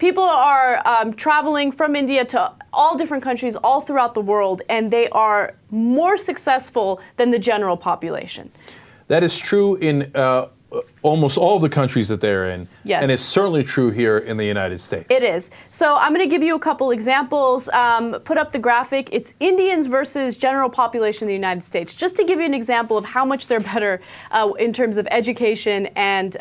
People are traveling from India to all different countries all throughout the world, and they are more successful than the general population. That is true in almost all of the countries that they're in. Yes. And it's certainly true here in the United States. It is. So I'm going to give you a couple examples. Put up the graphic. It's Indians versus general population of the United States, just to give you an example of how much they're better in terms of education and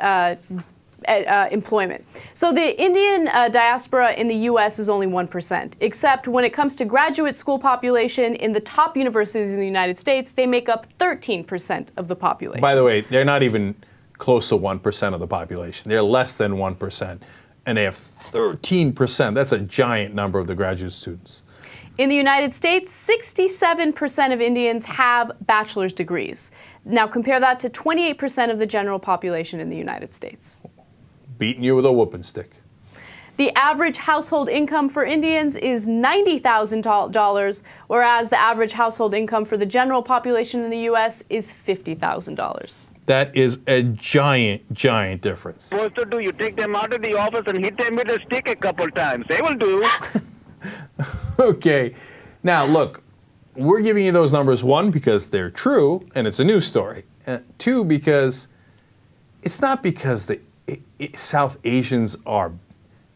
employment. So the Indian diaspora in the U.S. is only 1%, except when it comes to graduate school population in the top universities in the United States, they make up 13% of the population. By the way, they're not even close to 1% of the population. They're less than 1%, and they have 13%. That's a giant number of the graduate students. In the United States, 67% of Indians have bachelor's degrees. Now compare that to 28% of the general population in the United States. Beating you with a whooping stick. The average household income for Indians is $90,000, whereas the average household income for the general population in the U.S. is $50,000. That is a giant, giant difference. Supposed to do, you take them out of the office and hit them with a stick a couple times. They will do. Okay. Now, look, we're giving you those numbers, one, because they're true, and it's a news story. Two, because it's not because the South Asians are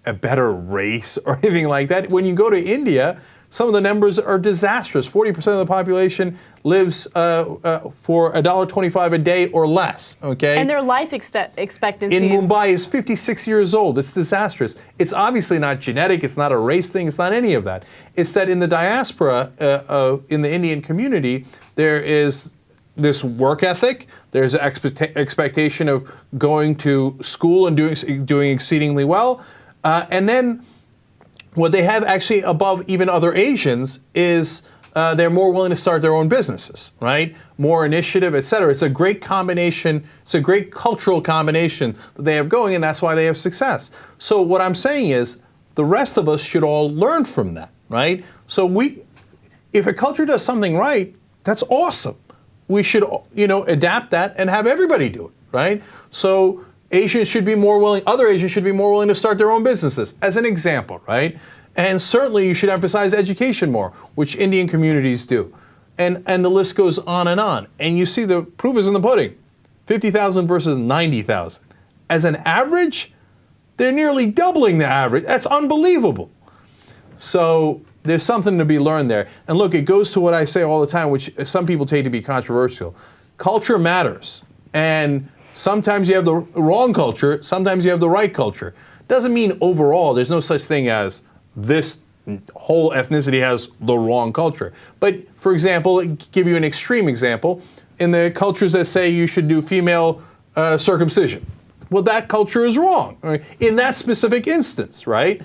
a better race or anything like that. When you go to India, some of the numbers are disastrous. 40% of the population lives for $1.25 a day or less, okay? And their life expectancy in Mumbai is 56 years old. It's disastrous. It's obviously not genetic. It's not a race thing. It's not any of that. It's that in the diaspora, in the Indian community, there is this work ethic. There's an expectation of going to school and doing exceedingly well. And then what they have actually above even other Asians is they're more willing to start their own businesses, right? More initiative, et cetera. It's a great combination. It's a great cultural combination that they have going, and that's why they have success. So what I'm saying is the rest of us should all learn from that, right? So if a culture does something right, that's awesome. We should, adapt that and have everybody do it, right? So Asians should be more willing, other Asians should be more willing to start their own businesses, as an example, right? And certainly you should emphasize education more, which Indian communities do. And the list goes on. And you see the proof is in the pudding. 50,000 versus 90,000. As an average, they're nearly doubling the average. That's unbelievable. So there's something to be learned there. And look, it goes to what I say all the time, which some people take to be controversial. Culture matters. And sometimes you have the wrong culture, sometimes you have the right culture. Doesn't mean overall there's no such thing as this whole ethnicity has the wrong culture. But for example, give you an extreme example, in the cultures that say you should do female circumcision. Well, that culture is wrong, right? In that specific instance, right?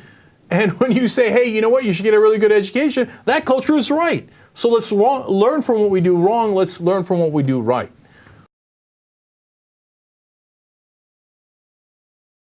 And when you say, hey, you know what, you should get a really good education, that culture is right. So let's learn from what we do wrong, let's learn from what we do right.